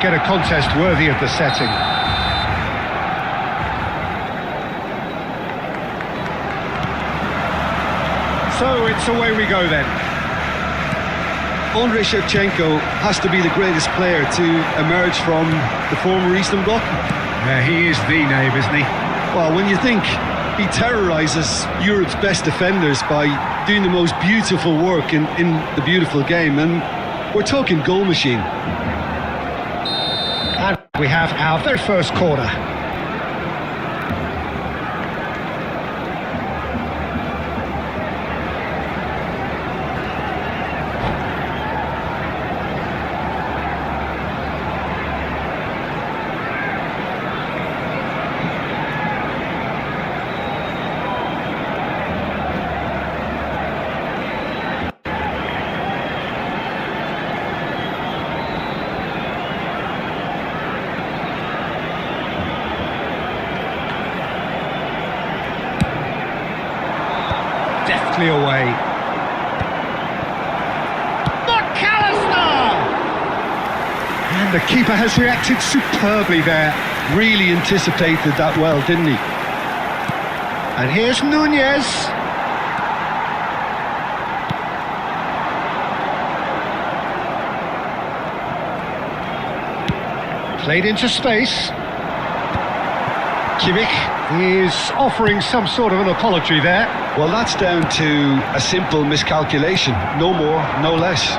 Get a contest worthy of the setting. So it's away we go then. Andrei Shevchenko has to be the greatest player to emerge from the former Eastern Bloc. Yeah, he is the name, isn't he? Well, when you think he terrorises Europe's best defenders by doing the most beautiful work in the beautiful game, and we're talking goal machine. And we have our very first corner. Deftly away. McAllister! And the keeper has reacted superbly there. Really anticipated that well, didn't he? And here's Nunez. Played into space. Kimmich is offering some sort of an apology there. Well, that's down to a simple miscalculation. No more, no less.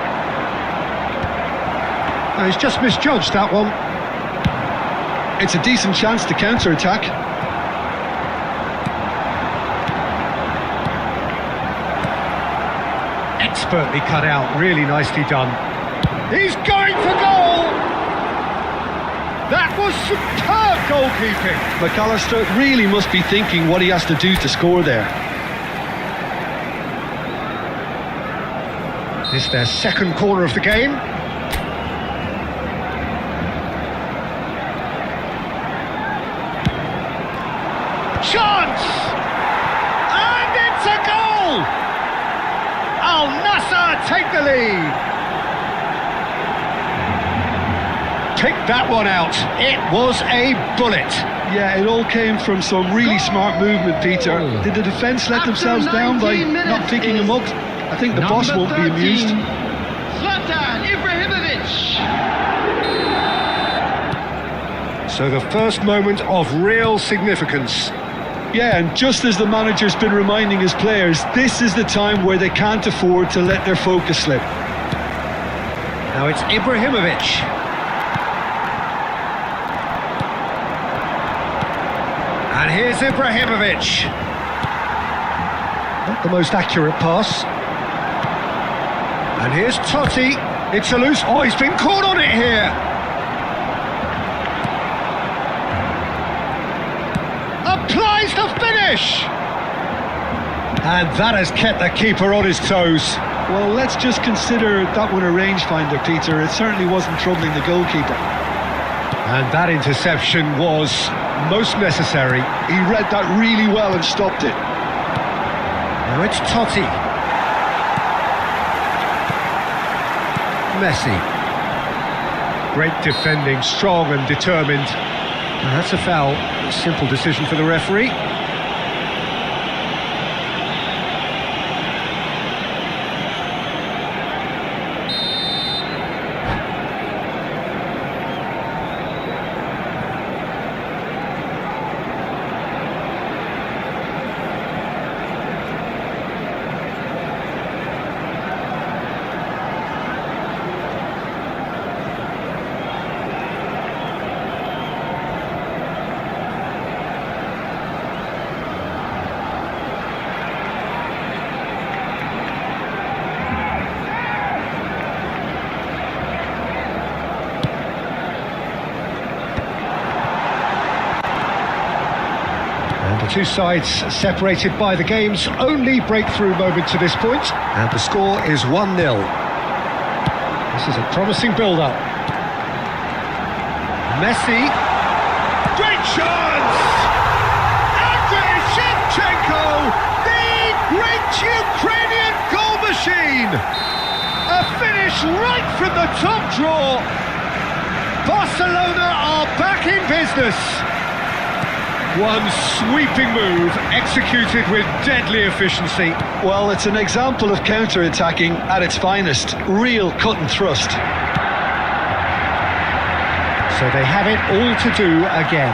He's just misjudged that one. It's a decent chance to counter-attack. Expertly cut out, really nicely done. He's going for goal! That was superb goalkeeping. McAllister really must be thinking what he has to do to score there. This is their second corner of the game. Chance! And it's a goal! Al Nassr take the lead. Pick that one out. It was a bullet. Yeah, it all came from some really smart movement, Peter. Did the defence let themselves down by not picking him up? I think the boss won't be amused. Zlatan Ibrahimovic. So the first moment of real significance. Yeah, and just as the manager's been reminding his players, this is the time where they can't afford to let their focus slip. Now it's Ibrahimovic. And here's Ibrahimovic. Not the most accurate pass. And here's Totti. It's a loose... Oh, he's been caught on it here. Applies the finish. And that has kept the keeper on his toes. Well, let's just consider that one a rangefinder, Peter. It certainly wasn't troubling the goalkeeper. And that interception was most necessary. He read that really well and stopped it. Now it's Totti. Messi. Great defending, strong and determined. And that's a foul. A simple decision for the referee. The two sides separated by the game's only breakthrough moment to this point, and the score is 1-0. This is a promising build-up. Messi, great chance! Andrei Shevchenko, the great Ukrainian goal machine! A finish right from the top draw. Barcelona are back in business. One sweeping move, executed with deadly efficiency. Well, it's an example of counter-attacking at its finest. Real cut and thrust. So they have it all to do again.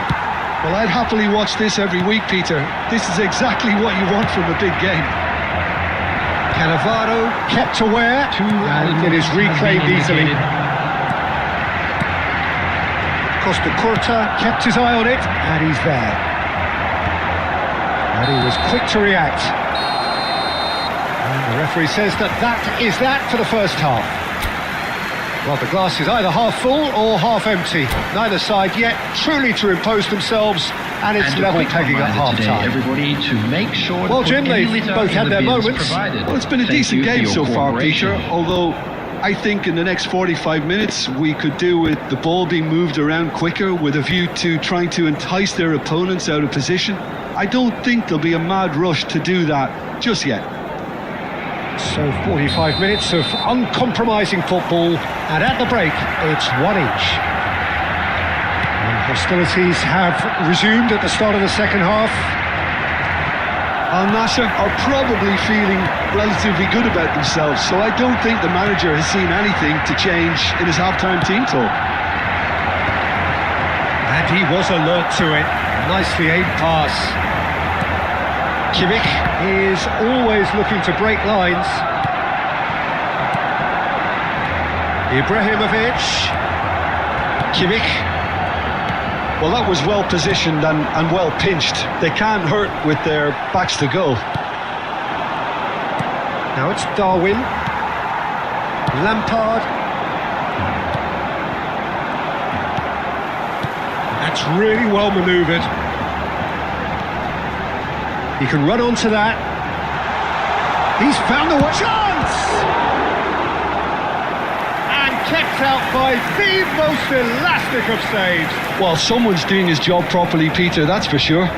Well, I'd happily watch this every week, Peter. This is exactly what you want from a big game. Cannavaro kept aware, and it is reclaimed easily. Costa Curta kept his eye on it, and he's there. And he was quick to react. And the referee says that is that for the first half. Well, the glass is either half full or half empty. Neither side yet truly to impose themselves, and it's level pegging at half-time. Everybody to make sure well, Jim, they've both had their moments. Well, it's been a decent game so far, Peter, although I think in the next 45 minutes we could do with the ball being moved around quicker with a view to trying to entice their opponents out of position. I don't think there'll be a mad rush to do that just yet. So 45 minutes of uncompromising football, and at the break it's 1 each. And hostilities have resumed at the start of the second half. Al Nassr are probably feeling relatively good about themselves, so I don't think the manager has seen anything to change in his half-time team talk. And he was alert to it. Nicely aimed pass. Kimmich is always looking to break lines. Ibrahimovic. Kimmich. Well, that was well positioned and well pinched. They can't hurt with their backs to goal. Now it's Darwin. Lampard. That's really well manoeuvred. He can run onto that. He's found the chance! And kept out by the most elastic of saves. Well, someone's doing his job properly, Peter, that's for sure.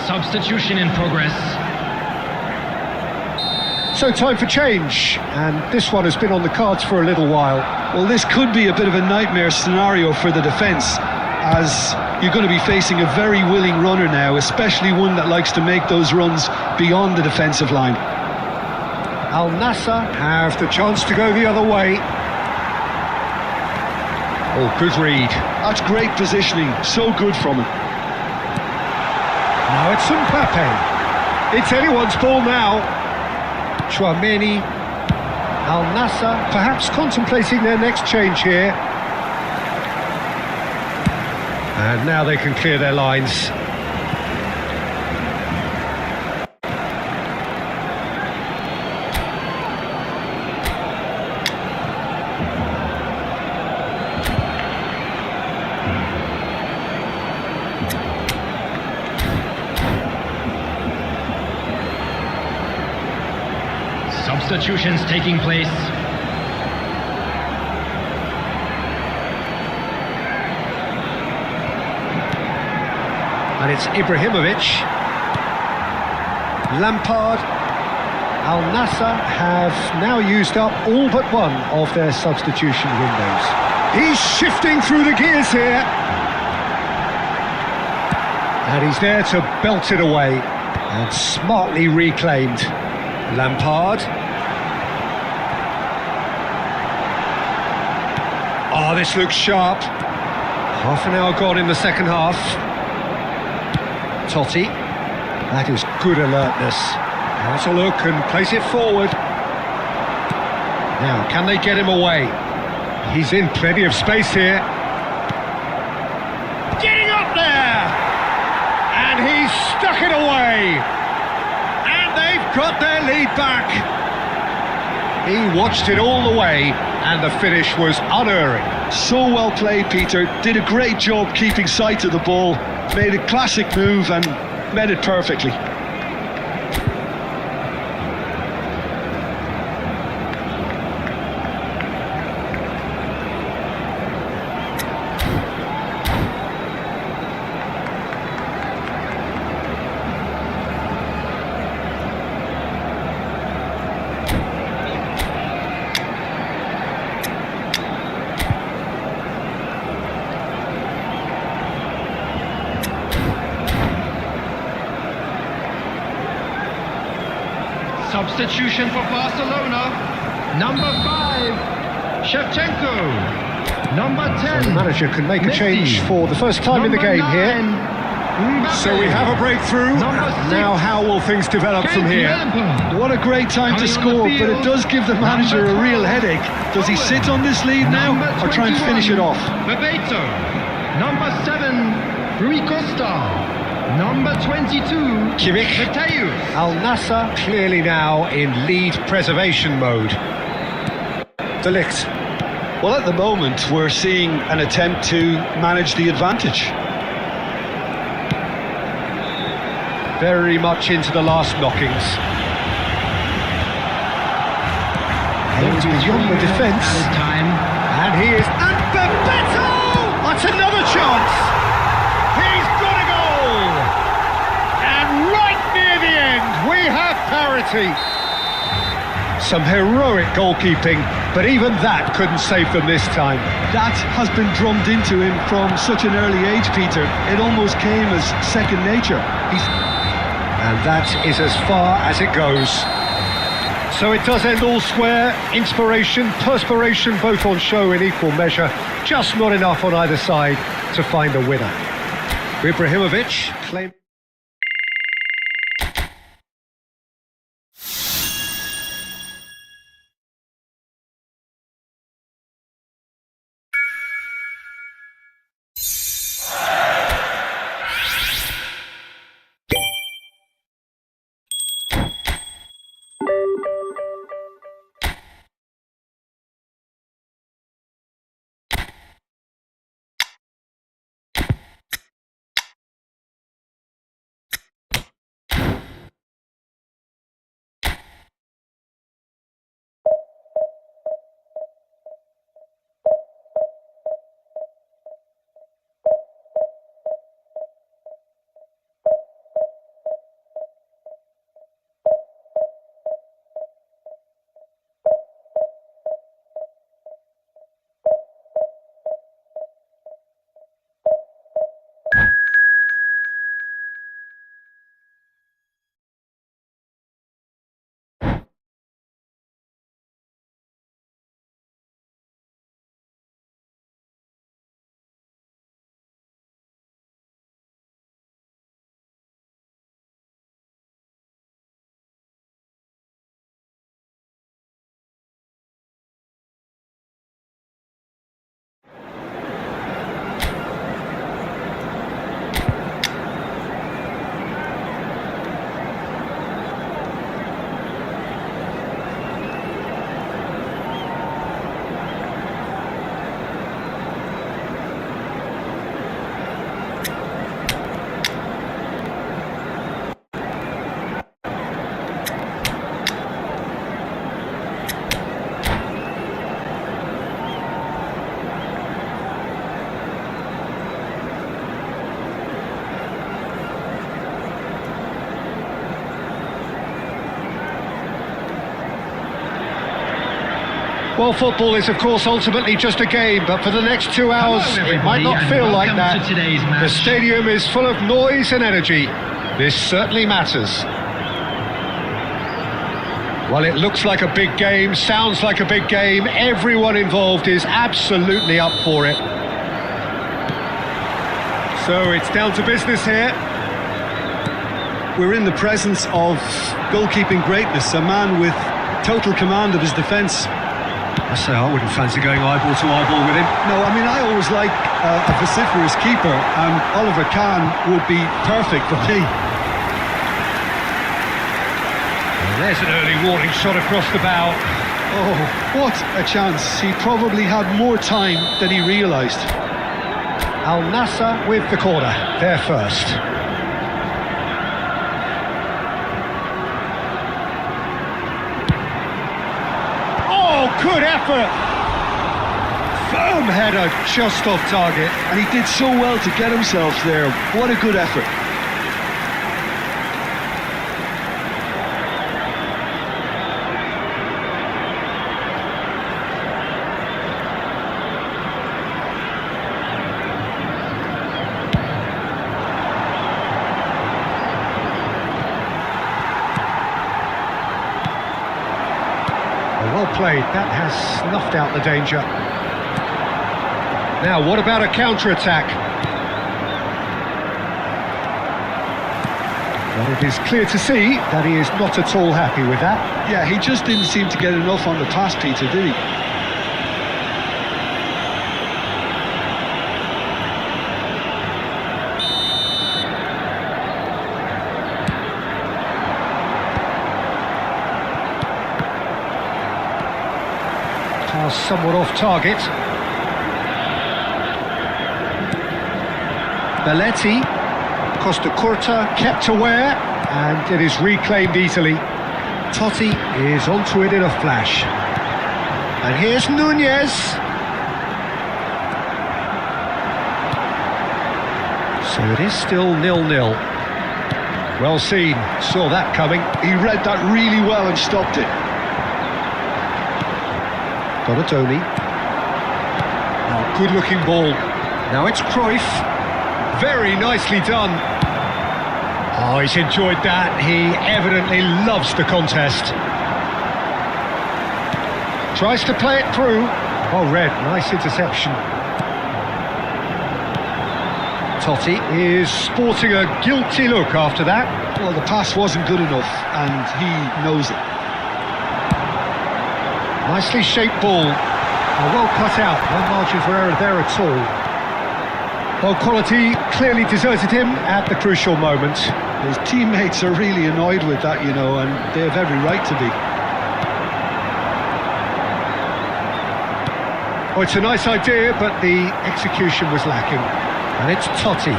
Substitution in progress. So time for change, and this one has been on the cards for a little while. Well, this could be a bit of a nightmare scenario for the defence, as you're going to be facing a very willing runner now, especially one that likes to make those runs beyond the defensive line. Al Nassr have the chance to go the other way. Oh, good read. That's great positioning, so good from him. Now it's Mbappe. It's anyone's ball now. Chouameni. Al Nassr perhaps contemplating their next change here. And now they can clear their lines. Substitutions taking place. And it's Ibrahimovic. Lampard. Al Nassr have now used up all but one of their substitution windows. He's shifting through the gears here. And he's there to belt it away. And smartly reclaimed. Lampard. Oh, this looks sharp. Half an hour gone in the second half. Totti. That is good alertness. Has a look and plays it forward. Now, can they get him away? He's in plenty of space here. Getting up there! And he's stuck it away! And they've got their lead back. He watched it all the way, and the finish was unerring. So well played, Peter. Did a great job keeping sight of the ball. Made a classic move and met it perfectly. Substitution for Barcelona. Number 5, Shevchenko. Number 10. So the manager can make a Messi. change for the first time in the game here. Mbappe. So we have a breakthrough. Number 6. Now how will things develop from here? What a great time to Coming on score, the but it field, does give the manager a number real 12, headache. Does he sit on this lead now Number or try and finish it 21, off? Bebeto. Number 7, Rui Costa. Number 22, Kimmich. Mateus. Al Nassr clearly now in lead preservation mode. De Ligt. Well, at the moment, we're seeing an attempt to manage the advantage. Very much into the last knockings. Aimed beyond the defence. Time. And he is... And Bebeto! That's another chance! He's got a goal! And right near the end, we have parity. Some heroic goalkeeping, but even that couldn't save them this time. That has been drummed into him from such an early age, Peter. It almost came as second nature. And that is as far as it goes. So it does end all square. Inspiration, perspiration, both on show in equal measure. Just not enough on either side to find a winner. Ibrahimovic claimed... Well, football is, of course, ultimately just a game, but for the next 2 hours, Hello, it might not everybody, feel and like welcome that. to today's match. The stadium is full of noise and energy. This certainly matters. Well, it looks like a big game, sounds like a big game. Everyone involved is absolutely up for it. So it's down to business here. We're in the presence of goalkeeping greatness, a man with total command of his defence. I say I wouldn't fancy going eyeball to eyeball with him. No, I mean, I always like a vociferous keeper, and Oliver Kahn would be perfect for me. There's an early warning shot across the bow. Oh, what a chance. He probably had more time than he realised. Al Nassr with the corner, there first. Oh, good effort! Firm header, just off target. And he did so well to get himself there. What a good effort. Well played, that has snuffed out the danger. Now, what about a counter-attack? Well, it is clear to see that he is not at all happy with that. Yeah, he just didn't seem to get enough on the pass, Peter, did he? Somewhat off target. Belletti, Costa Curta kept aware, and it is reclaimed easily. Totti is onto it in a flash. And here's Nunez. So it is still 0-0. Well seen, saw that coming. He read that really well and stopped it. Donatoni. Oh, good-looking ball. Now it's Cruyff. Very nicely done. Oh, he's enjoyed that. He evidently loves the contest. Tries to play it through. Oh, red. Nice interception. Totti is sporting a guilty look after that. Well, the pass wasn't good enough, and he knows it. Nicely shaped ball. Well cut out, no margin for error there at all. Well, quality clearly deserted him at the crucial moment. His teammates are really annoyed with that, you know, and they have every right to be. Oh, it's a nice idea, but the execution was lacking. And it's Totti.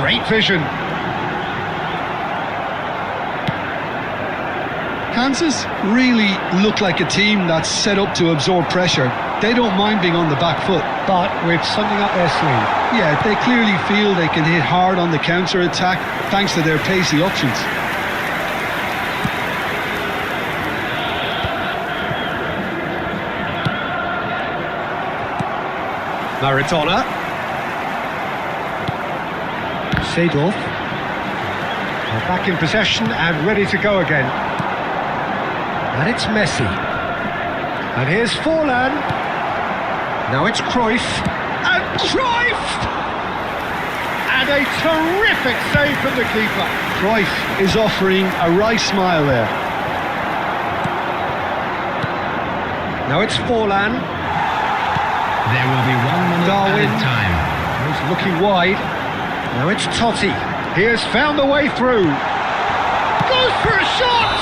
Great vision. Kansas really look like a team that's set up to absorb pressure. They don't mind being on the back foot. But with something up their sleeve. Yeah, they clearly feel they can hit hard on the counter-attack thanks to their pacey options. Maradona. Seedorf. Back in possession and ready to go again. And it's Messi. And here's Forlan. Now it's Cruyff. And Cruyff! And a terrific save from the keeper. Cruyff is offering a right smile there. Now it's Forlan. There will be 1 minute Darwin. added time. He's looking wide. Now it's Totti. He has found the way through. Goes for a shot!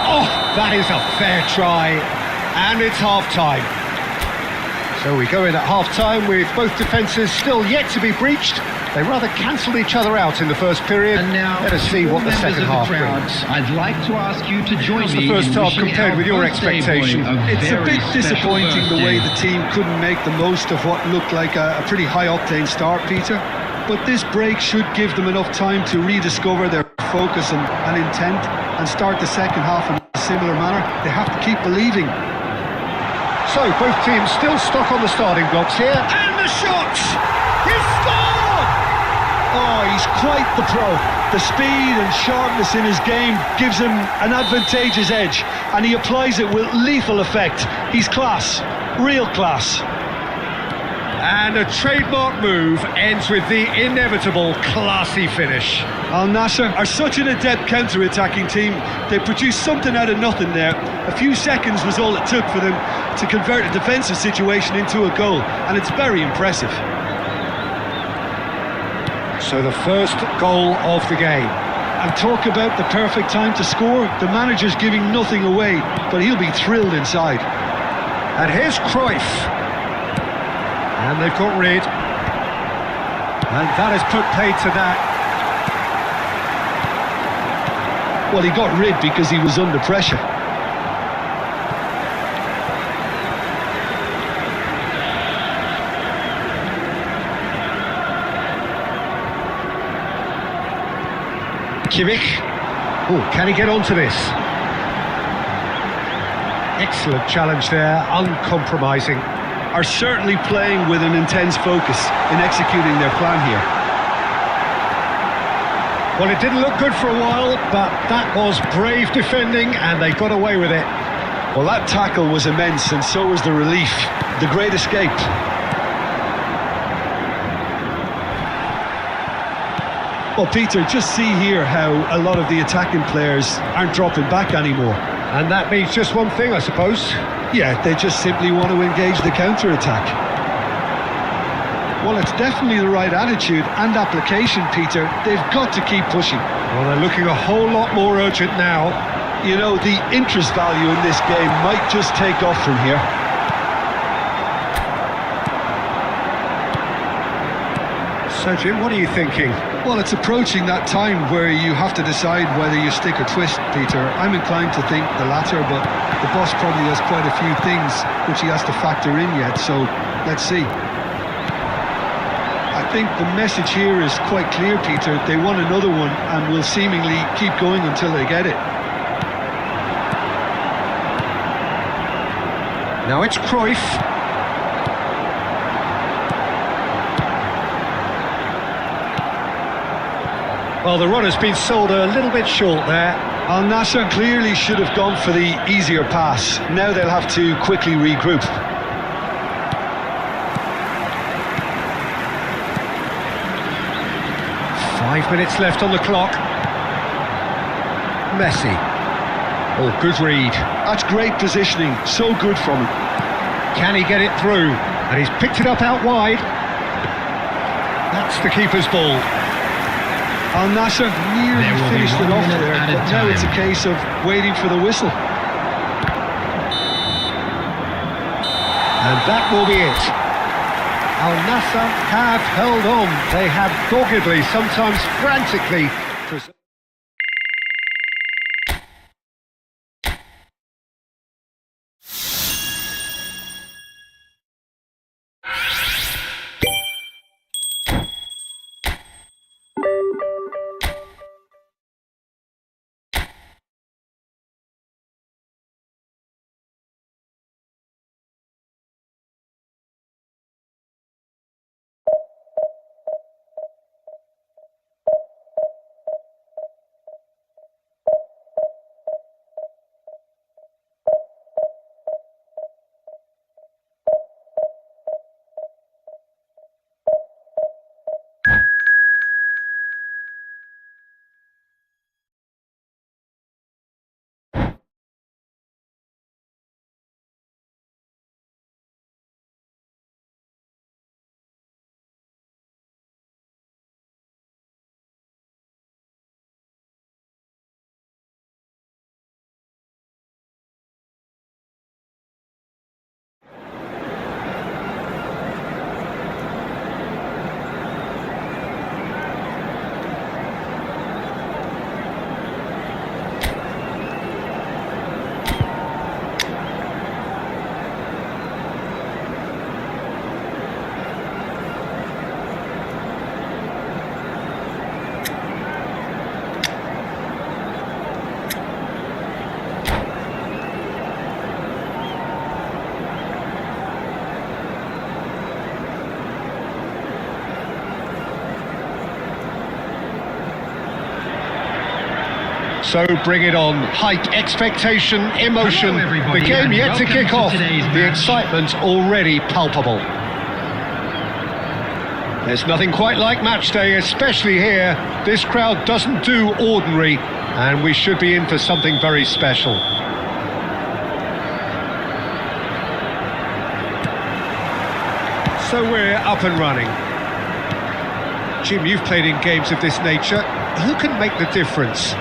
Oh, that is a fair try. And it's half-time. So we go in at half-time with both defences still yet to be breached. They rather cancelled each other out in the first period. And now, let us see what the second half crowd, brings. I'd like to ask you to join How's me the first in half wishing compared our with your birthday expectation? boy It's a very bit special disappointing the way birthday. the team couldn't make the most of what looked like a pretty high-octane start, Peter. But this break should give them enough time to rediscover their focus and intent and start the second half in a similar manner. They have to keep believing. So both teams still stuck on the starting blocks here. And the shot! He scored! Oh, he's quite the pro. The speed and sharpness in his game gives him an advantageous edge, and he applies it with lethal effect. He's class, real class. And a trademark move ends with the inevitable classy finish. Al Nassr are such an adept counter-attacking team. They produced something out of nothing there. A few seconds was all it took for them to convert a defensive situation into a goal, and it's very impressive. So the first goal of the game. And talk about the perfect time to score. The manager's giving nothing away, but he'll be thrilled inside. And here's Cruyff. And they've got rid. And that has put paid to that. Well, he got rid because he was under pressure. Kimmich. Oh, can he get onto this? Excellent challenge there, uncompromising. Are certainly playing with an intense focus in executing their plan here. Well, it didn't look good for a while, but that was brave defending and they got away with it. Well, that tackle was immense, and so was the relief. The great escape. Well, Peter, just see here how a lot of the attacking players aren't dropping back anymore. And that means just one thing, I suppose. Yeah, they just simply want to engage the counter-attack. Well, it's definitely the right attitude and application, Peter. They've got to keep pushing. Well, they're looking a whole lot more urgent now. You know, the interest value in this game might just take off from here. So, Jim, what are you thinking? Well, it's approaching that time where you have to decide whether you stick or twist, Peter. I'm inclined to think the latter, but the boss probably has quite a few things which he has to factor in yet, so let's see. I think the message here is quite clear, Peter. They want another one and will seemingly keep going until they get it. Now it's Cruyff. Well, the run has been sold a little bit short there. Al Nassr clearly should have gone for the easier pass. Now they'll have to quickly regroup. Five minutes left on the clock. Messi. Oh, good read. That's great positioning. So good from him. Can he get it through? And he's picked it up out wide. That's the keeper's ball. Al Nassr nearly finished it off there, but now it's a case of waiting for the whistle. And that will be it. Al Nassr have held on. They have doggedly, sometimes frantically. So bring it on. Hype, expectation, emotion. Hello, the game and yet to welcome kick to off. today's The match. excitement already palpable. There's nothing quite like match day, especially here. This crowd doesn't do ordinary, and we should be in for something very special. So we're up and running. Jim, you've played in games of this nature. who can make the difference?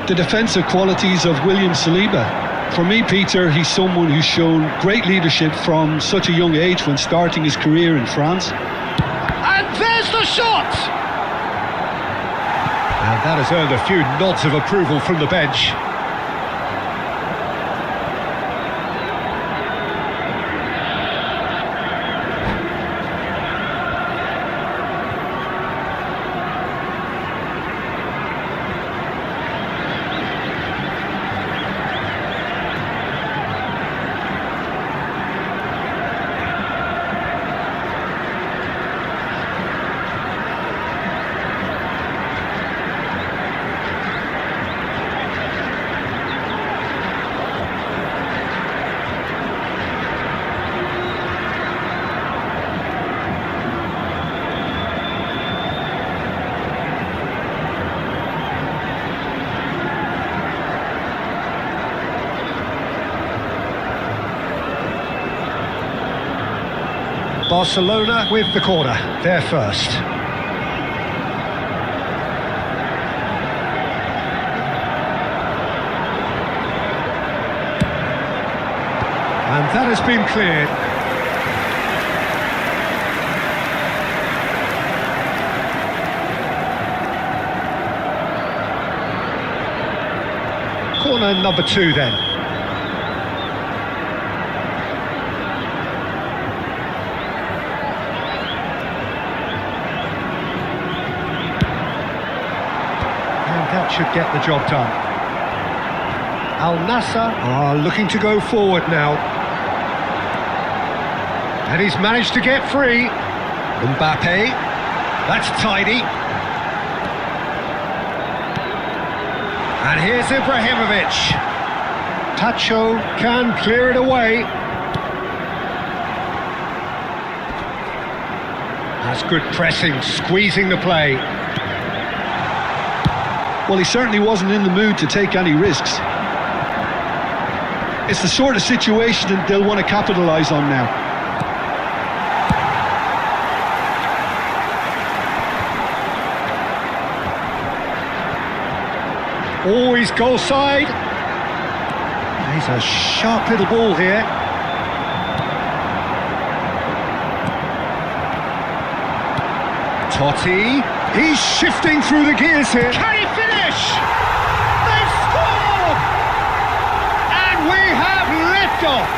The defensive qualities of William Saliba. For me, Peter, he's someone who's shown great leadership from such a young age when starting his career in France. And there's the shot! And that has earned a few nods of approval from the bench. Barcelona with the corner, they're first. And that has been cleared. Corner number 2 then. That should get the job done. Al Nassr are looking to go forward now. And he's managed to get free. Mbappe, that's tidy. And here's Ibrahimovic. Tacho can clear it away. That's good pressing, squeezing the play. Well, he certainly wasn't in the mood to take any risks. It's the sort of situation that they'll want to capitalise on now. Oh, he's goal side. He's a sharp little ball here. Totti, he's shifting through the gears here. Can he finish? They've scored! And we have liftoff.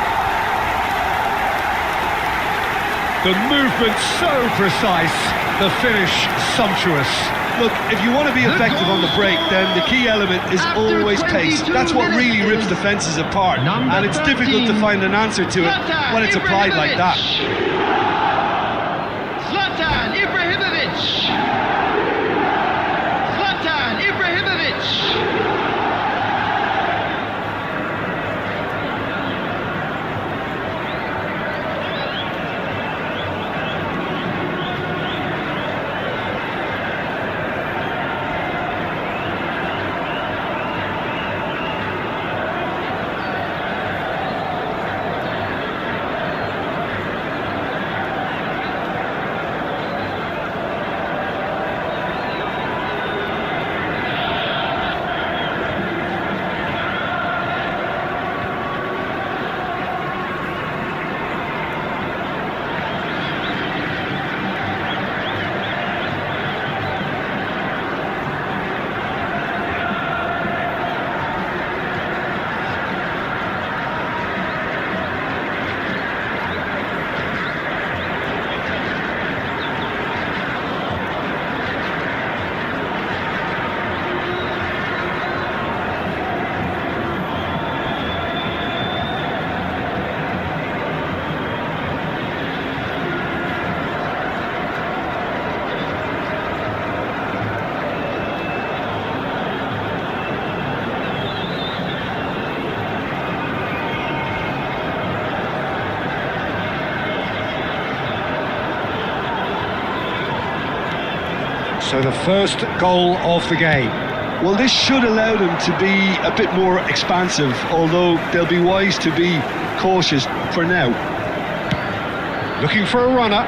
The movement so precise, the finish sumptuous. Look, if you want to be effective on the break, then the key element is always pace. That's what really rips defences apart. And it's difficult to find an answer to it when it's applied like that. Zlatan Ibrahimovic! Zlatan Ibrahimovic! So the first goal of the game. Well, this should allow them to be a bit more expansive, although they'll be wise to be cautious for now. Looking for a runner.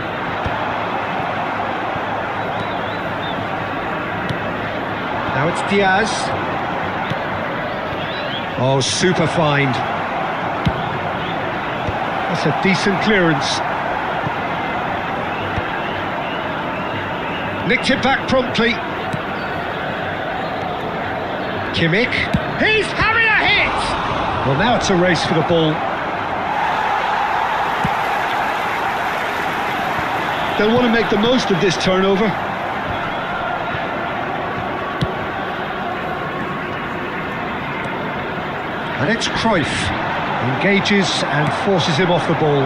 Now it's Diaz. Oh, super find. That's a decent clearance. Nicked it back promptly. Kimmich. He's having a hit! Well, now it's a race for the ball. They'll want to make the most of this turnover. And it's Cruyff. Engages and forces him off the ball.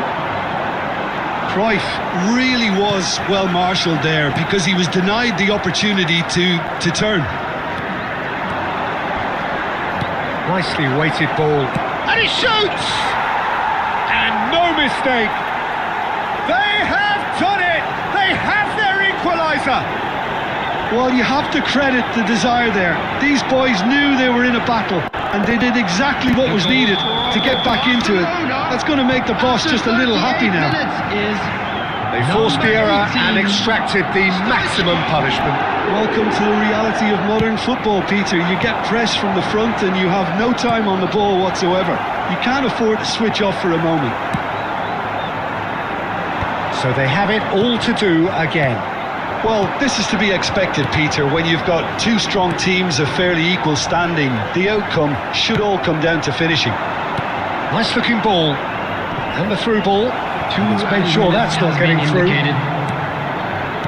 Cruyff really was well marshalled there because he was denied the opportunity to turn. Nicely weighted ball. And he shoots! And no mistake. They have done it! They have their equaliser! Well, you have to credit the desire there. These boys knew they were in a battle and they did exactly what was needed to get back into it. That's going to make the boss just a little happy now. They forced the error and extracted the maximum punishment. Welcome to the reality of modern football, Peter. You get press from the front and you have no time on the ball whatsoever. You can't afford to switch off for a moment. So they have it all to do again. Well, this is to be expected, Peter. When you've got two strong teams of fairly equal standing, the outcome should all come down to finishing. Nice looking ball. And the through ball. Let's make sure that's not getting through.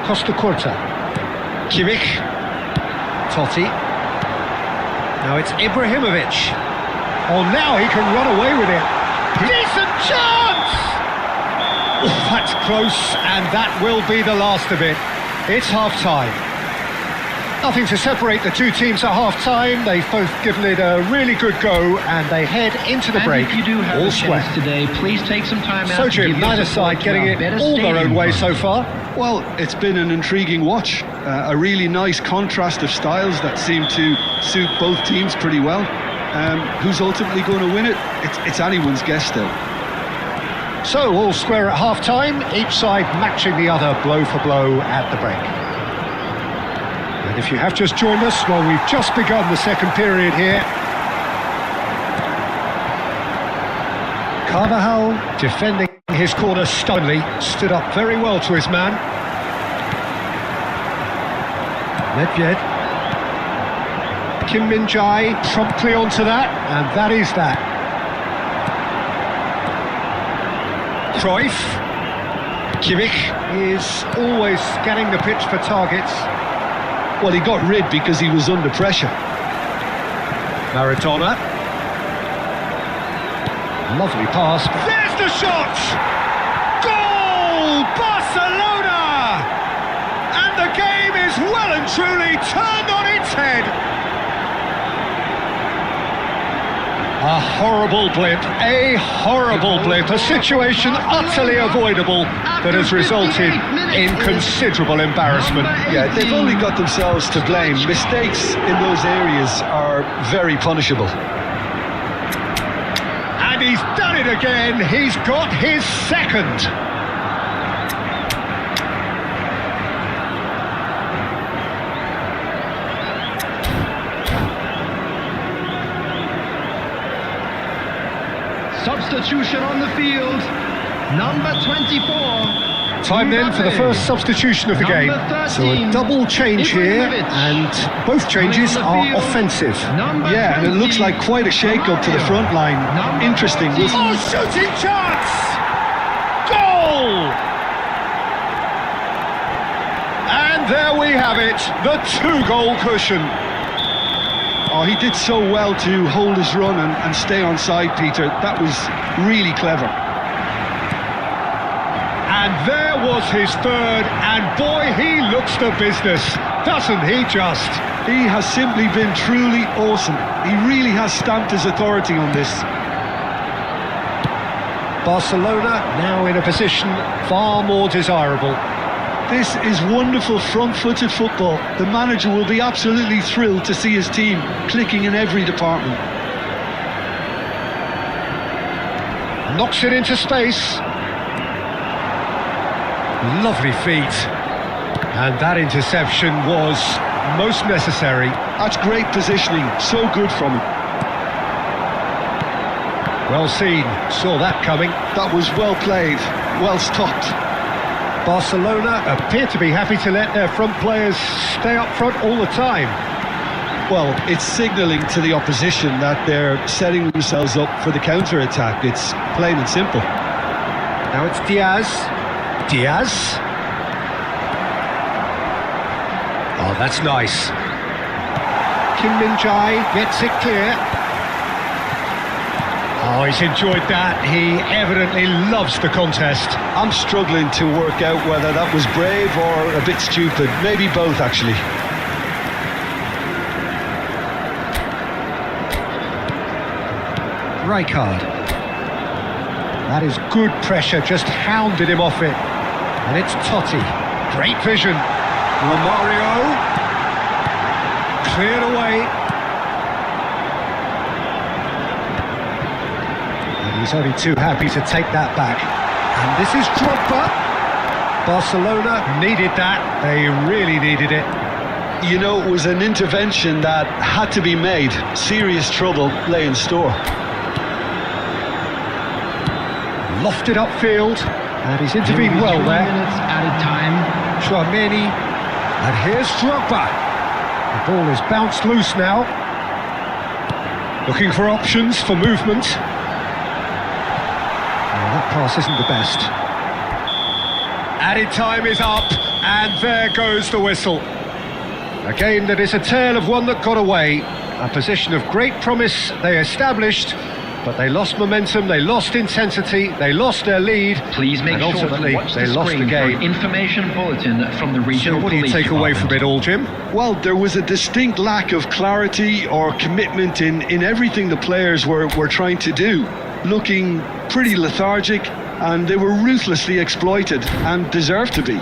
Costa Curta. Kimmich. Totti. Now it's Ibrahimovic. Oh, now he can run away with it. Decent chance! Oh, that's close, and that will be the last of it. It's half-time. Nothing to separate the two teams at half-time. They've both given it a really good go, and they head into the break if you do have all a sweat. chance today, please take some time out. So, to Jim, give your neither support side to getting our it better all their own stadium way fund. so far. Well, it's been an intriguing watch. A really nice contrast of styles that seem to suit both teams pretty well. Who's ultimately going to win it? It's anyone's guess still. So, all square at half-time, each side matching the other blow for blow at the break. And if you have just joined us, well, we've just begun the second period here. Carvajal, defending his corner stubbornly, stood up very well to his man. Nedved. Kim Min-jae promptly onto that, and that is that. Cruyff. Kimmich is always scanning the pitch for targets. Well, he got rid because he was under pressure. Maradona. Lovely pass. There's the shot! Goal! Barcelona! And the game is well and truly turned on its head. A horrible blip, a situation utterly avoidable that has resulted in considerable embarrassment. Yeah, they've only got themselves to blame. Mistakes in those areas are very punishable. And he's done it again, he's got his second. Substitution on the field, number 24. Time then for the first substitution of the game. So a double change here, and both changes are offensive. Yeah, and it looks like quite a shake-up to the front line. Interesting. Oh, shooting chance! Goal! And there we have it, the two-goal cushion. Oh, he did so well to hold his run and stay on side, Peter. That was really clever. And there was his third, and boy, he looks the business, doesn't he just? He has simply been truly awesome. He really has stamped his authority on this. Barcelona now in a position far more desirable. This is wonderful front-footed football. The manager will be absolutely thrilled to see his team clicking in every department. Knocks it into space. Lovely feet. And that interception was most necessary. That's great positioning, so good from him. Well seen, saw that coming. That was well played, well stopped. Barcelona appear to be happy to let their front players stay up front all the time. Well, it's signalling to the opposition that they're setting themselves up for the counter-attack. It's plain and simple. Now it's Diaz. Diaz. Oh, that's nice. Kim Min-jae gets it clear. Oh, he's enjoyed that. He evidently loves the contest. I'm struggling to work out whether that was brave or a bit stupid. Maybe both, actually. Rijkaard. That is good pressure, just hounded him off it. And it's Totti. Great vision. Romario. Cleared away. And he's only too happy to take that back. And this is Drogba. Barcelona needed that. They really needed it. You know, it was an intervention that had to be made. Serious trouble lay in store. Lofted upfield, and he's intervened well there. 3 minutes added time. Chouameni, and here's Drogba. The ball is bounced loose now. Looking for options for movement. Oh, that pass isn't the best. Added time is up, and there goes the whistle. A game that is a tale of one that got away. A position of great promise they established, but they lost momentum, they lost intensity, they lost their lead. Please make and sure ultimately to watch they the lost screen the for game. an information bulletin from the So regional what do you police take away from department. it all, Jim? Well, there was a distinct lack of clarity or commitment in everything the players were trying to do. Looking pretty lethargic, and they were ruthlessly exploited and deserved to be.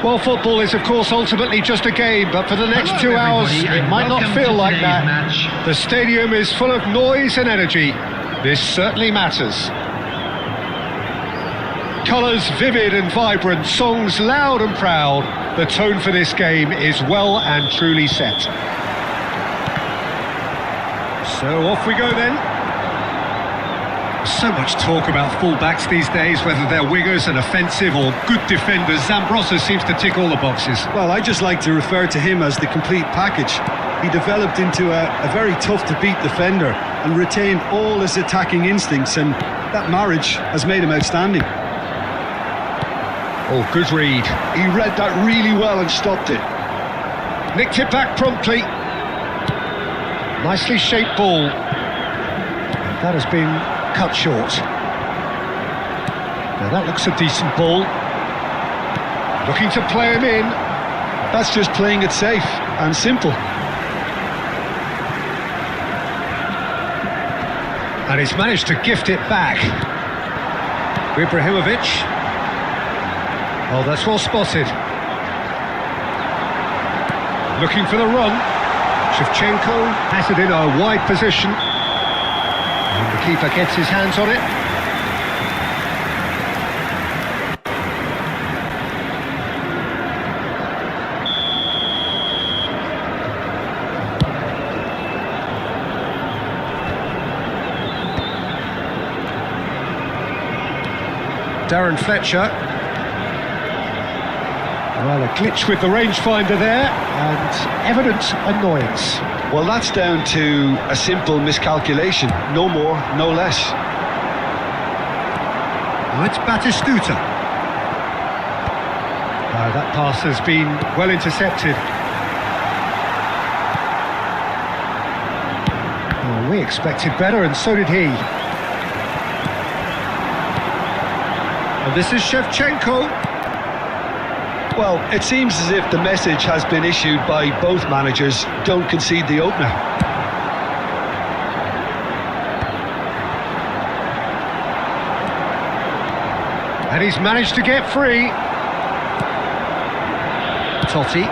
Well, football is, of course, ultimately just a game, but for the next Hello, 2 hours, everybody, it and might not welcome feel to like today's that. match. The stadium is full of noise and energy. This certainly matters. Colours vivid and vibrant, songs loud and proud. The tone for this game is well and truly set. So off we go then. So much talk about full-backs these days, whether they're wingers and offensive or good defenders. Zambrotta seems to tick all the boxes. Well, I just like to refer to him as the complete package. He developed into a very tough-to-beat defender and retained all his attacking instincts, and that marriage has made him outstanding. Oh, good read. He read that really well and stopped it. Nicked it back promptly. Nicely shaped ball. That has been cut short. Now that looks a decent ball. Looking to play him in. That's just playing it safe and simple. And he's managed to gift it back. Ibrahimovic. Oh, that's well spotted. Looking for the run. Shevchenko has it in a wide position. And the keeper gets his hands on it. Darren Fletcher. Well, a glitch with the rangefinder there, and evident annoyance. Well, that's down to a simple miscalculation. No more, no less. Oh, it's Batistuta. That pass has been well intercepted. Oh, we expected better, and so did he. And this is Shevchenko. Well, it seems as if the message has been issued by both managers: don't concede the opener. And he's managed to get free. Totti.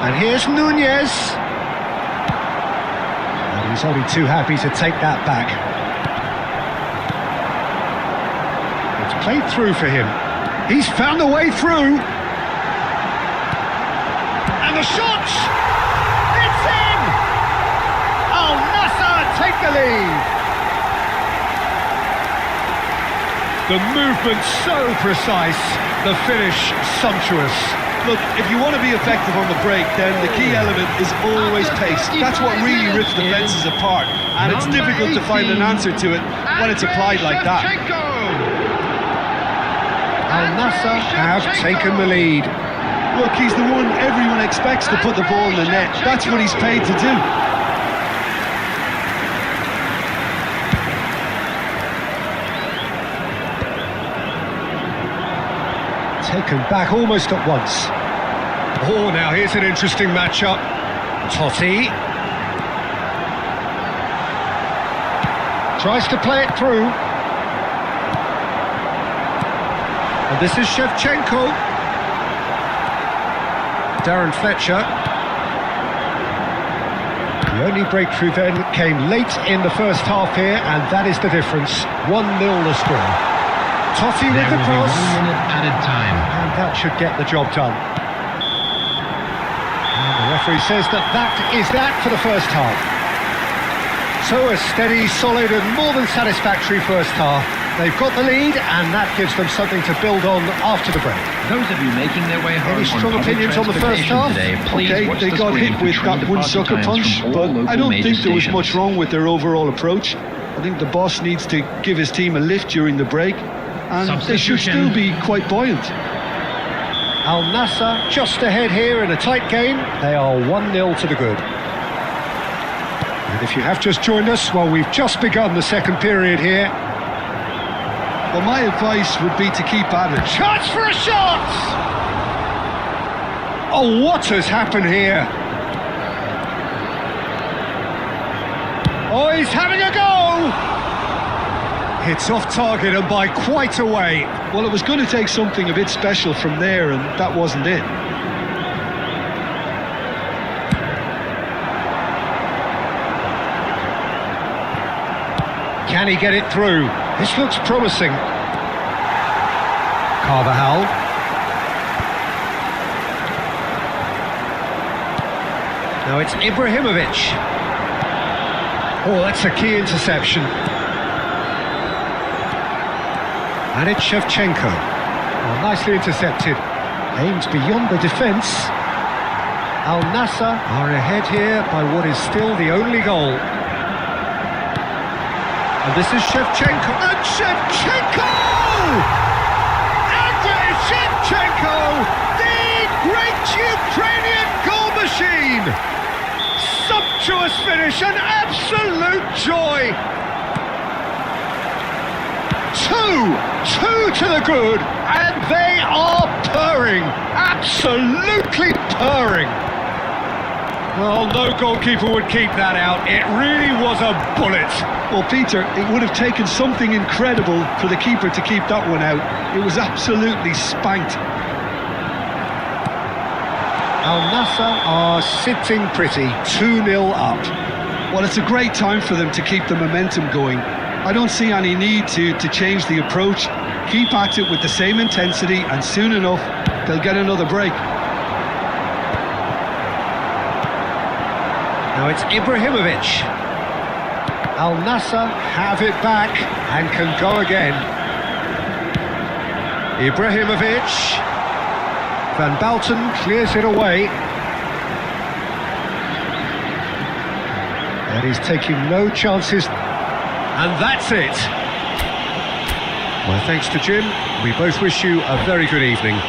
And here's Nunez. And he's only too happy to take that back. Played through for him. He's found a way through. And the shot! It's in! Al Nassr take the lead. The movement so precise, the finish sumptuous. Look, if you want to be effective on the break, then the key element is always pace. That's what really rips defences apart. And it's difficult to find an answer to it when it's applied like that. Al Nassr have taken the lead. Look, he's the one everyone expects to put the ball in the net. That's what he's paid to do. Taken back almost at once. Oh, now here's an interesting matchup. Totti. Tries to play it through. And this is Shevchenko. Darren Fletcher. The only breakthrough then came late in the first half here, and that is the difference. 1-0 the score. Totti with the cross. 1 minute added time. And that should get the job done. And the referee says that is that for the first half. So a steady, solid and more than satisfactory first half. They've got the lead, and that gives them something to build on after the break. Those of you making their way home Any strong opinions on the first half? Today, please Okay, watch they the got screen hit for with train that one departure sucker times punch, from all but local I don't major think there was stations. much wrong with their overall approach. I think the boss needs to give his team a lift during the break, and they should still be quite buoyant. Al Nassr just ahead here in a tight game. They are 1-0 to the good. And if you have just joined us, well, we've just begun the second period here. Well, my advice would be to keep at it. Chance for a shot! Oh, what has happened here? Oh, he's having a go! It's off target and by quite a way. Well, it was going to take something a bit special from there, and that wasn't it. Can he get it through? This looks promising. Carvajal. Now it's Ibrahimovic. Oh, that's a key interception. And it's Shevchenko. Oh, nicely intercepted. Aims beyond the defence. Al Nassr are ahead here by what is still the only goal. And this is Shevchenko. And Shevchenko! Andrei Shevchenko! The Great Ukrainian goal machine! Sumptuous finish, an absolute joy! Two to the good, and they are purring, absolutely purring. Well, no goalkeeper would keep that out. It really was a bullet. Well, Peter, it would have taken something incredible for the keeper to keep that one out. It was absolutely spanked. Al Nassr are sitting pretty, 2-0 up. Well, it's a great time for them to keep the momentum going. I don't see any need to change the approach. Keep at it with the same intensity, and soon enough, they'll get another break. Now it's Ibrahimovic. Al Nassr have it back and can go again. Ibrahimovic. Van Balten clears it away. And he's taking no chances. And that's it. My thanks to Jim. We both wish you a very good evening.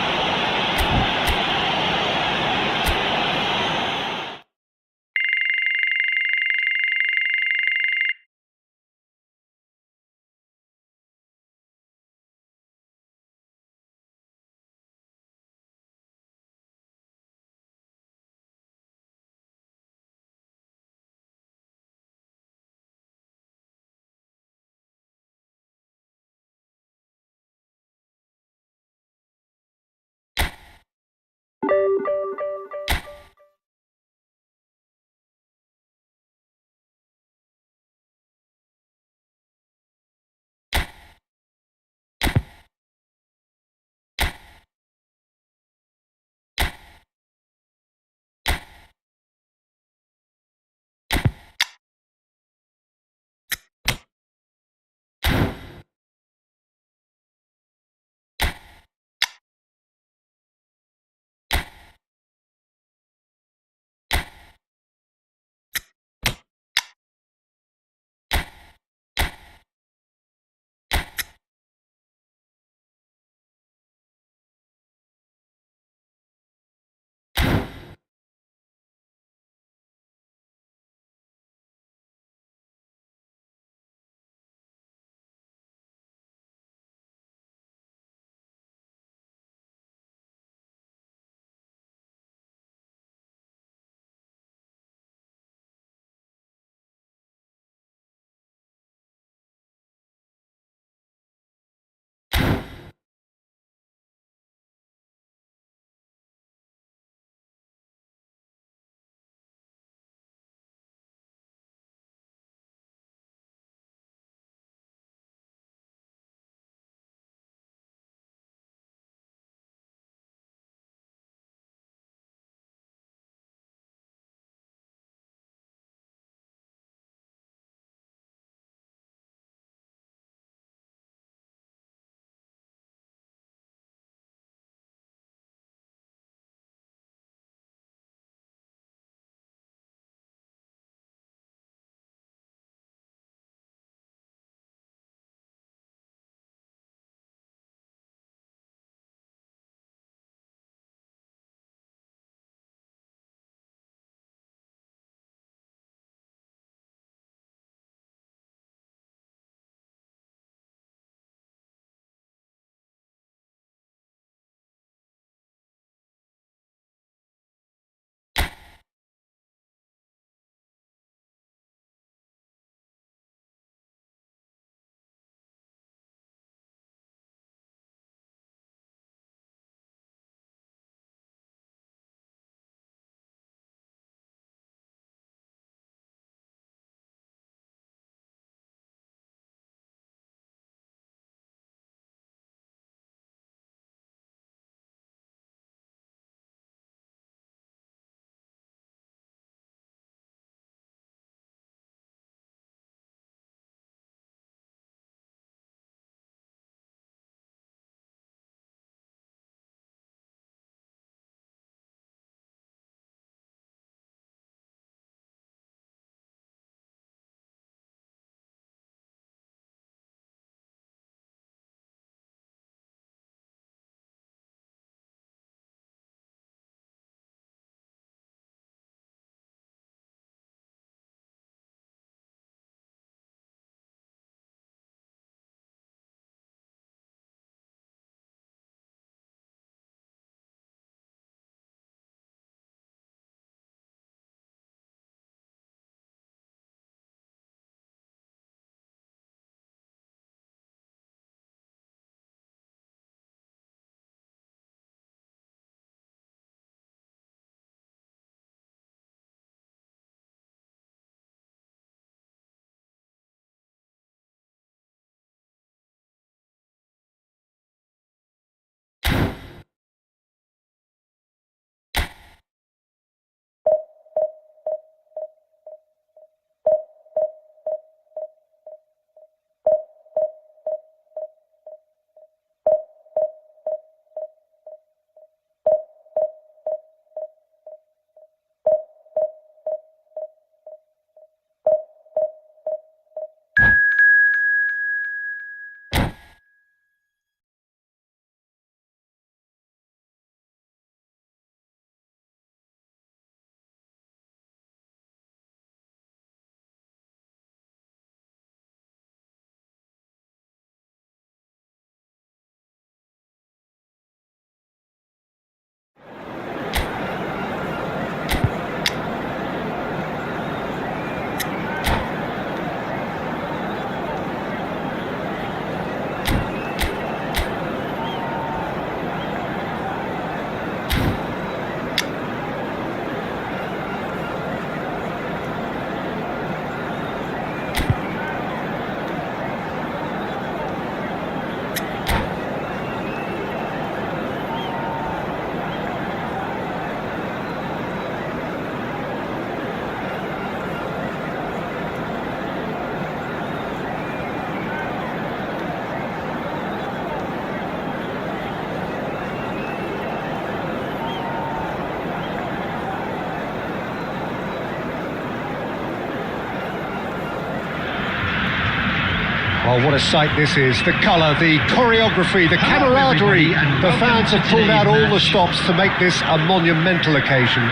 Oh, what a sight this is. The colour, the choreography, the camaraderie. The fans have pulled out all the stops to make this a monumental occasion.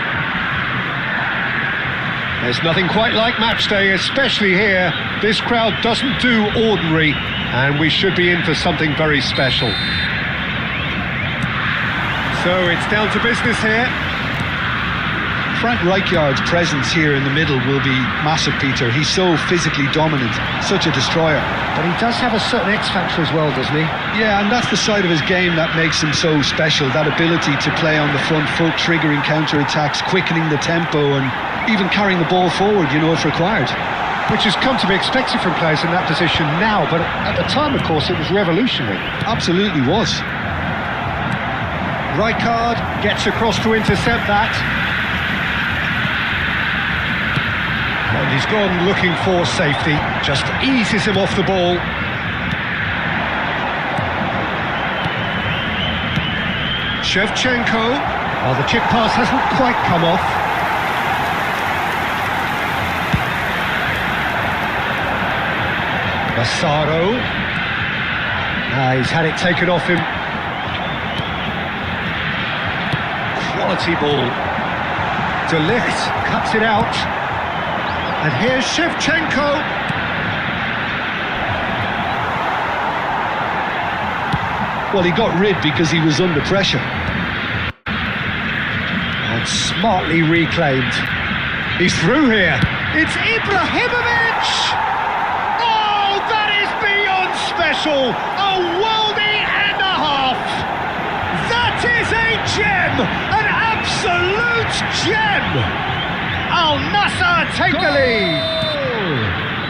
There's nothing quite like match day, especially here. This crowd doesn't do ordinary, and we should be in for something very special. So it's down to business here. Frank Rijkaard's presence here in the middle will be massive, Peter. He's so physically dominant, such a destroyer. But he does have a certain X factor as well, doesn't he? Yeah, and that's the side of his game that makes him so special, that ability to play on the front foot, triggering counter-attacks, quickening the tempo, and even carrying the ball forward, you know, if required. Which has come to be expected from players in that position now, but at the time, of course, it was revolutionary. Absolutely was. Rijkaard gets across to intercept that. And he's gone looking for safety, just eases him off the ball. Shevchenko. Oh, the chip pass hasn't quite come off. Massaro. He's had it taken off him. Quality ball. De Ligt cuts it out. And here's Shevchenko. Well, he got rid because he was under pressure. And smartly reclaimed. He's through here. It's Ibrahimovic! Oh, that is beyond special! A worldie and a half! That is a gem! An absolute gem! Al Nassr take the lead.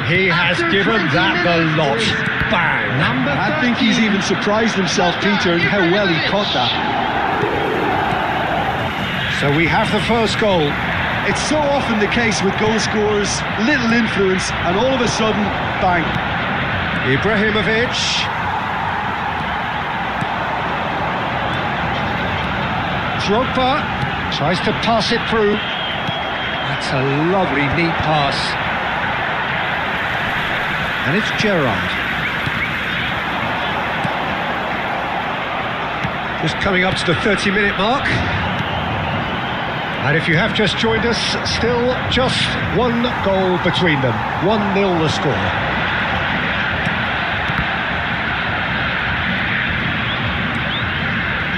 He has given that the lot. Bang! I think he's even surprised himself, Peter, and how well he caught that. So we have the first goal. It's so often the case with goal scorers, little influence, and all of a sudden, bang. Ibrahimovic. Drogba tries to pass it through. That's a lovely, neat pass. And it's Gerrard. Just coming up to the 30-minute mark. And if you have just joined us, still just one goal between them. 1-0 the score.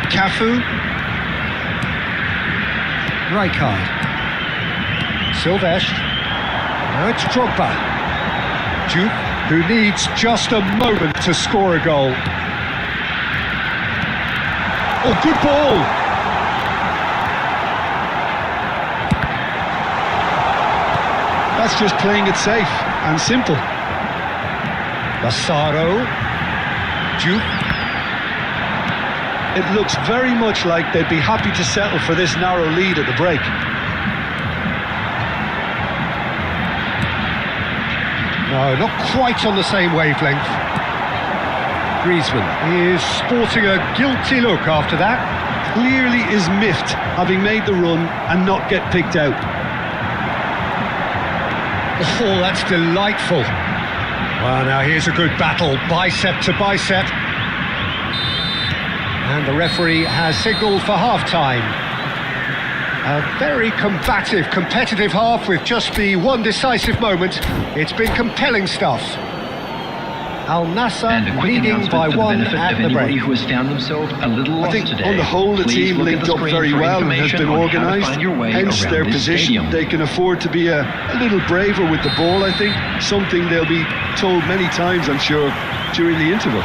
Cafu. Rijkaard. Silvestre. Now it's Drogba. Duke, who needs just a moment to score a goal. Oh, good ball! That's just playing it safe and simple. Massaro. Duke. It looks very much like they'd be happy to settle for this narrow lead at the break. No, not quite on the same wavelength. Griezmann is sporting a guilty look after that. Clearly is miffed, having made the run and not get picked out. Oh, that's delightful. Well, now here's a good battle, bicep to bicep. And the referee has signalled for half-time. A very combative, competitive half with just the one decisive moment. It's been compelling stuff. Al Nassr leading by one at the break. Who has found themselves a little lost I think today. on the whole the team linked up very well and has been organised, hence their position. They can afford to be a little braver with the ball, I think. Something they'll be told many times, I'm sure, during the interval.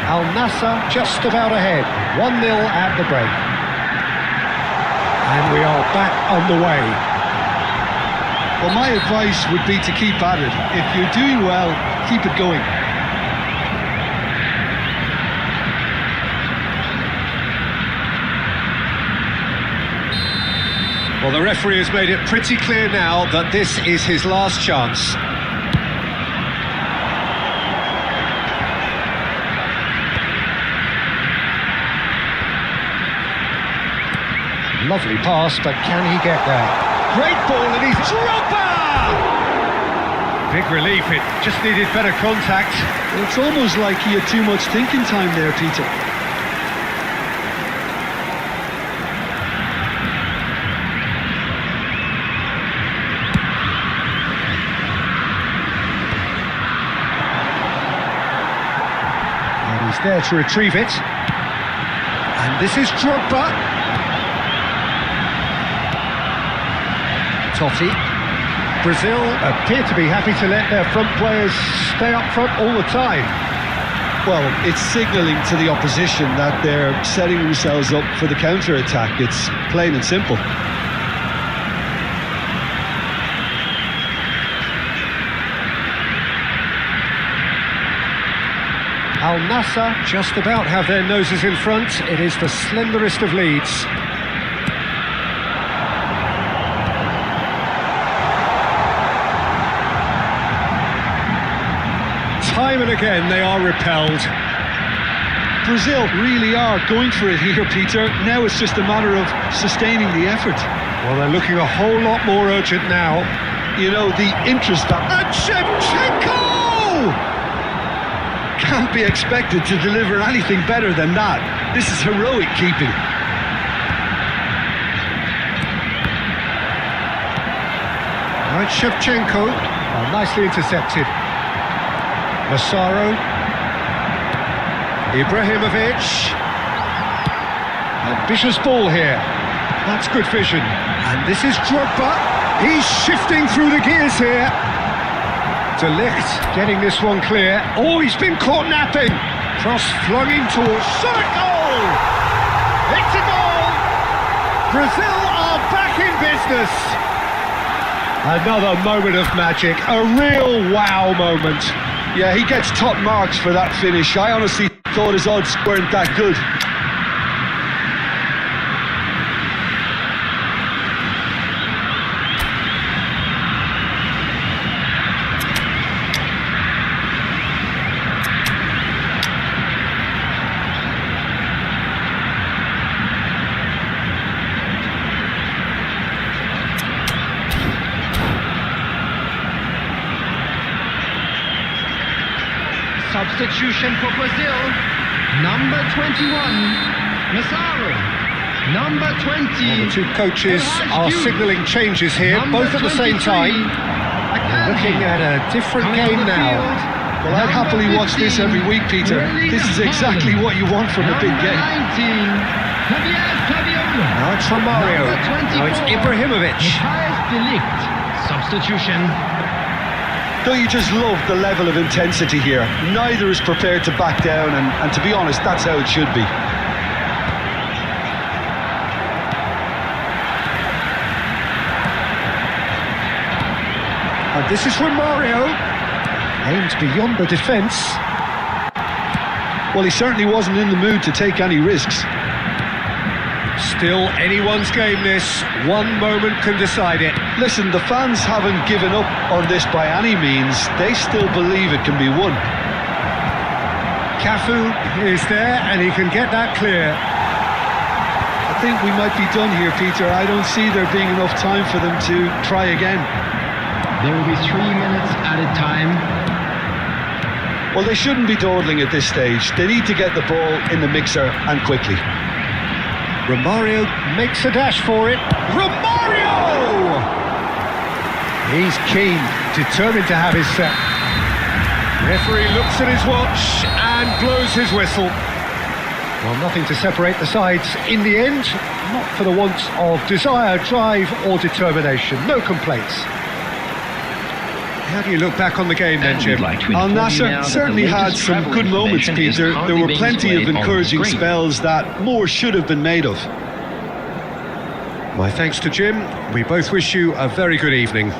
Al Nassr just about ahead, 1-0 at the break. And we are back underway. Well, my advice would be to keep at it. If you're doing well, keep it going. Well, the referee has made it pretty clear now that this is his last chance. Lovely pass, but can he get there? Great ball, and he's Drogba! Big relief, it just needed better contact. It's almost like he had too much thinking time there, Peter. And he's there to retrieve it. And this is Drogba. Totti. Brazil appear to be happy to let their front players stay up front all the time. Well, it's signalling to the opposition that they're setting themselves up for the counter-attack. It's plain and simple. Al Nassr just about have their noses in front. It is the slenderest of leads. Time and again they are repelled. Brazil really are going for it here, Peter. Now it's just a matter of sustaining the effort. Well, they're looking a whole lot more urgent now. You know, the interest that... And Shevchenko! Can't be expected to deliver anything better than that. This is heroic keeping. Right, Shevchenko, nicely intercepted. Massaro, Ibrahimovic, ambitious ball here, that's good vision, and this is Drogba, he's shifting through the gears here. De Ligt getting this one clear, oh he's been caught napping, cross flung in towards, shot, goal! It's a goal! Brazil are back in business. Another moment of magic, a real wow moment. Yeah, he gets top marks for that finish. I honestly thought his odds weren't that good. Substitution for Brazil. Number 21, Massaro. Number 20. Well, the two coaches are signalling changes here, both at the same time. We're looking at a different game now. Well, I'd happily watch this every week, Peter. This is exactly what you want from a big game. Now it's Romario. Now it's Ibrahimovic. De Ligt. Substitution. Don't you just love the level of intensity here? Neither is prepared to back down, and to be honest, that's how it should be. And this is Romario. Aimed beyond the defence. Well, he certainly wasn't in the mood to take any risks. Still anyone's game this. One moment can decide it. Listen, the fans haven't given up on this by any means. They still believe it can be won. Cafu is there and he can get that clear. I think we might be done here, Peter. I don't see there being enough time for them to try again. There will be 3 minutes added time. Well, they shouldn't be dawdling at this stage. They need to get the ball in the mixer and quickly. Romario makes a dash for it. Romario! He's keen, determined to have his set. Referee looks at his watch and blows his whistle. Well, nothing to separate the sides in the end, not for the want of desire, drive or determination. No complaints. How do you look back on the game then, Jim? Al Nassr certainly had some good moments, Peter. There were plenty of encouraging spells that more should have been made of. My thanks to Jim. We both wish you a very good evening.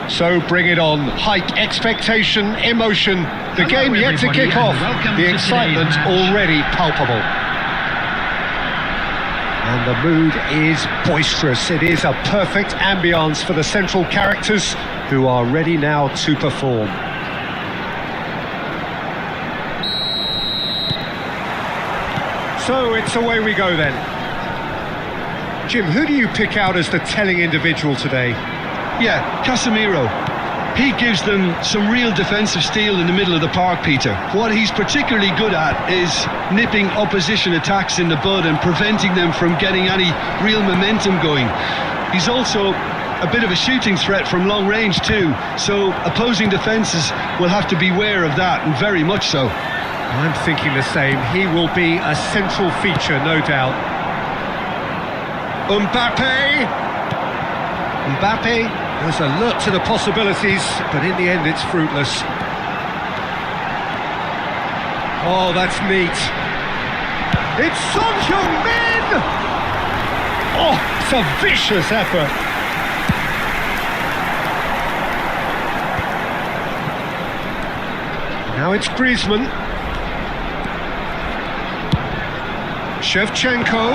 So bring it on. Hype, expectation, emotion. The game yet to kick off. The excitement already palpable. And the mood is boisterous. It is a perfect ambience for the central characters who are ready now to perform. So it's away we go then. Jim, who do you pick out as the telling individual today? Yeah, Casemiro. He gives them some real defensive steel in the middle of the park, Peter. What he's particularly good at is nipping opposition attacks in the bud and preventing them from getting any real momentum going. He's also a bit of a shooting threat from long range too, so opposing defences will have to beware of that, and very much so. I'm thinking the same. He will be a central feature, no doubt. Mbappe has alert to the possibilities, but in the end it's fruitless. Oh, that's neat. It's Son Heung-min! Oh, it's a vicious effort. Now it's Griezmann. Shevchenko.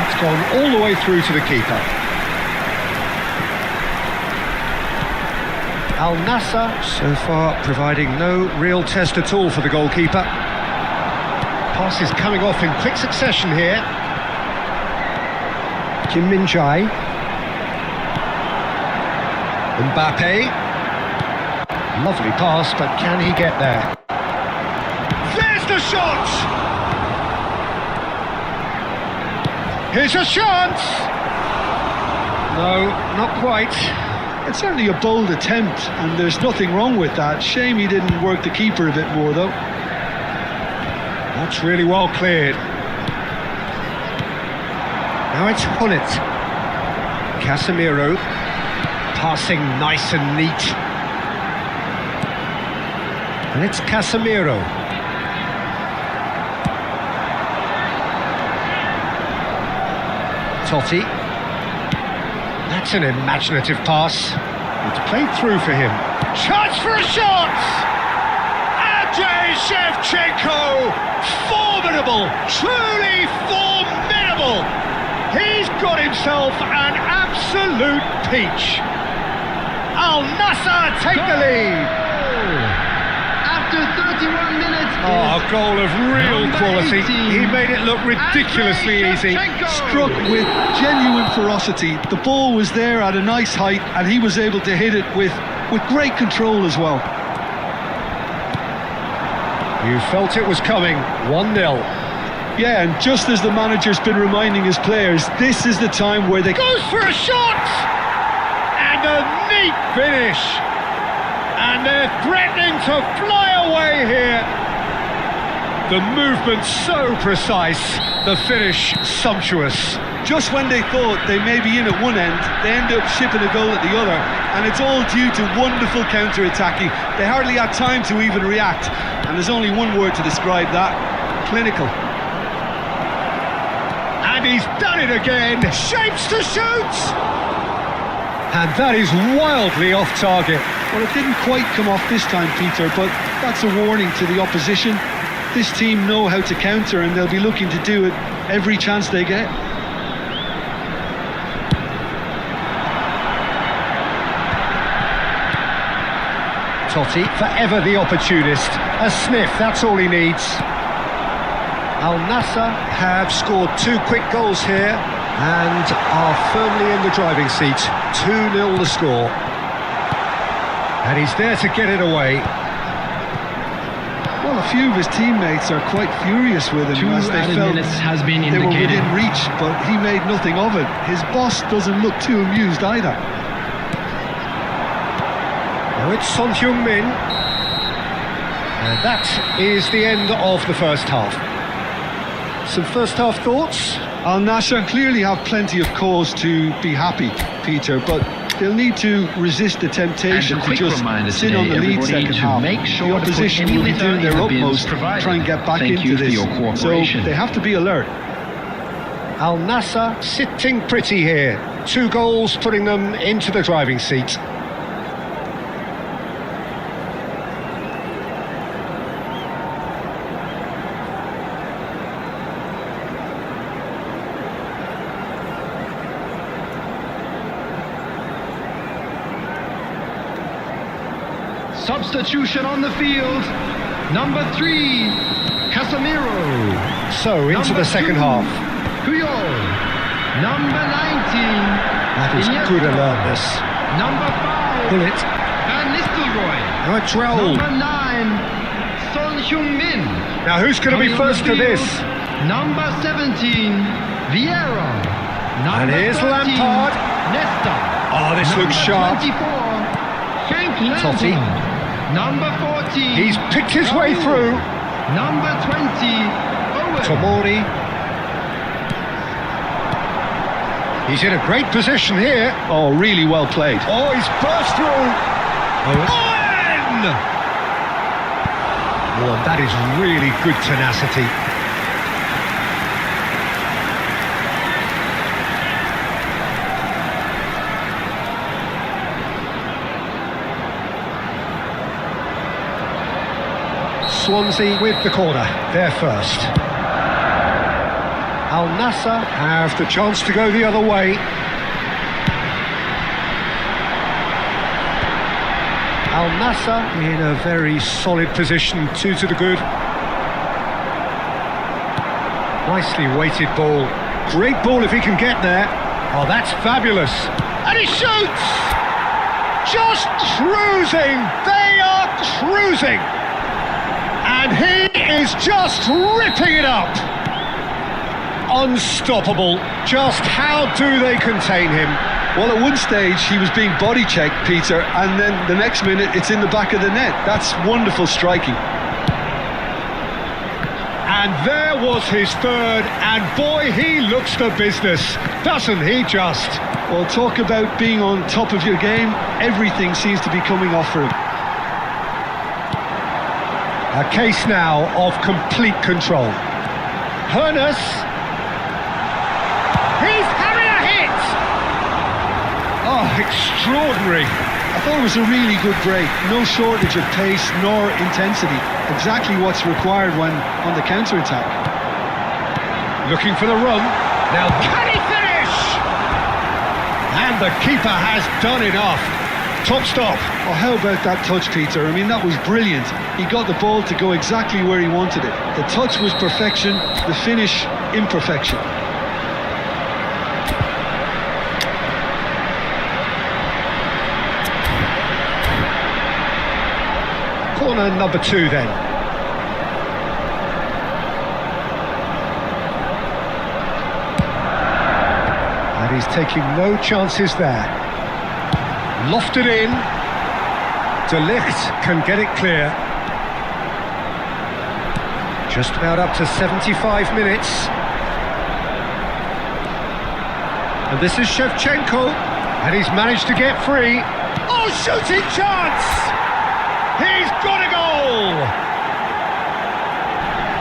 It's gone all the way through to the keeper. Al Nassr so far providing no real test at all for the goalkeeper. Pass is coming off in quick succession here. Kim Min-jae. Mbappe. Lovely pass, but can he get there? There's the shot! Here's a chance! No, not quite. It's certainly a bold attempt, and there's nothing wrong with that. Shame he didn't work the keeper a bit more, though. That's really well cleared. Now it's Hullet. Casemiro. Passing nice and neat. And it's Casemiro. Totti. That's an imaginative pass. It's played through for him. Chance for a shot! Andrei Shevchenko! Formidable! Truly formidable! He's got himself an absolute peach. Al Nassr take the lead. After 31 minutes. Oh, a goal of real quality. 18. He made it look ridiculously easy. Struck with genuine ferocity. The ball was there at a nice height, and he was able to hit it with great control as well. You felt it was coming. 1-0. Yeah, and just as the manager's been reminding his players, this is the time where they... Goes for a shot! And a neat finish. And they're threatening to fly away here. The movement so precise, the finish sumptuous. Just when they thought they may be in at one end, they end up shipping a goal at the other, and it's all due to wonderful counter-attacking. They hardly had time to even react, and there's only one word to describe that: clinical. And he's done it again. Shapes to shoot! And that is wildly off target. Well, it didn't quite come off this time, Peter, but that's a warning to the opposition. This team know how to counter, and they'll be looking to do it every chance they get. Totti, forever the opportunist. A sniff, that's all he needs. Al Nassr have scored 2 quick goals here and are firmly in the driving seat. 2-0 the score. And he's there to get it away. Well, a few of his teammates are quite furious with him 2 as they added felt minutes has been they were indicated. within reach, but he made nothing of it. His boss doesn't look too amused either. Now it's Son Heung-min. And that is the end of the first half. Some first half thoughts? Al Nassr clearly have plenty of cause to be happy, Peter, but they'll need to resist the temptation And a to quick just reminder sit on the today, lead everybody, second to half. make sure The to put opposition any will be litter doing their in the bins utmost to provided. try and get back Thank into you for this. your So cooperation. they have to be alert. Al Nassr sitting pretty here. 2 goals, putting them into the driving seat. Substitution on the field. Number 3, Casemiro. So, into the second half. Puyol. Number 19. That is Iniesta. good alertness. Number 5. Bullet. Van Nistelrooy. Now it's Raul. Number 9. Son Heung-min. Now who's going to be Coming on first the to this? field, Number 17. Vieira. Number And here's 13, Lampard. Nesta. Oh, this looks sharp. 24. Frank Totti. Lampard. Number 14. He's picked his way Raul. through. Number 20. Owen. Tomori. He's in a great position here. Oh, really well played. Oh, he's burst through. Owen! Oh, and that is really good tenacity. Swansea with the corner, they're first. Al Nassr have the chance to go the other way. Al Nassr in a very solid position, 2 to the good. Nicely weighted ball. Great ball if he can get there. Oh, that's fabulous. And he shoots! Just cruising! They are cruising! And he is just ripping it up. Unstoppable. Just how do they contain him? Well, at one stage he was being body checked, Peter, and then the next minute it's in the back of the net. That's wonderful striking. And there was his third, and boy, he looks the business, doesn't he just? Well, talk about being on top of your game. Everything seems to be coming off for him. A case now of complete control. Hoeneß. He's having a hit! Oh, extraordinary. I thought it was a really good break. No shortage of pace nor intensity. Exactly what's required when on the counter-attack. Looking for the run. Now, can he finish? And the keeper has done enough. Top stop. Oh, how about that touch, Peter? I mean, that was brilliant. He got the ball to go exactly where he wanted it. The touch was perfection, the finish, imperfection. Corner number 2 then. And he's taking no chances there. Lofted in. De Ligt can get it clear. Just about up to 75 minutes. And this is Shevchenko. And he's managed to get free. Oh, shooting chance! He's got a goal!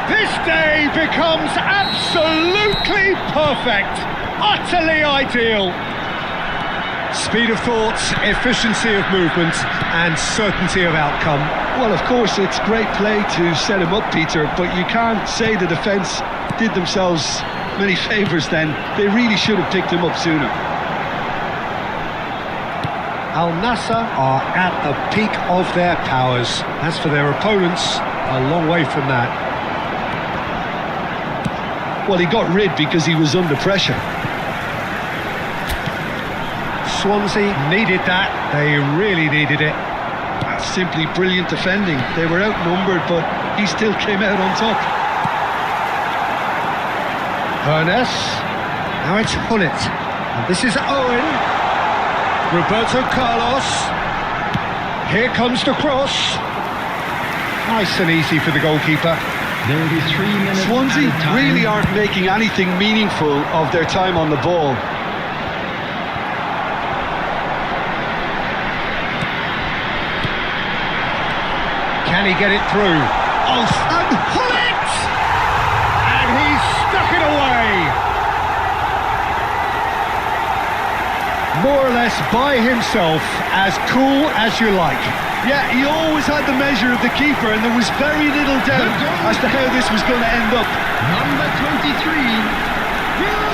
This day becomes absolutely perfect. Utterly ideal. Speed of thoughts, efficiency of movement, and certainty of outcome. Well, of course, it's great play to set him up, Peter, but you can't say the defence did themselves many favours then. They really should have picked him up sooner. Al Nassr are at the peak of their powers. As for their opponents, a long way from that. Well, he got rid because he was under pressure. Swansea needed that. They really needed it. That's simply brilliant defending. They were outnumbered, but he still came out on top. Hoeneß. Now it's Hullet. And this is Owen. Roberto Carlos. Here comes the cross. Nice and easy for the goalkeeper. There will be 3 minutes. Swansea really aren't making anything meaningful of their time on the ball. Can he get it through? Oh, and Hullet! And he's stuck it away. more or less by himself, as cool as you like. Yeah, he always had the measure of the keeper, and there was very little doubt as to how this was going to end up. Number 23.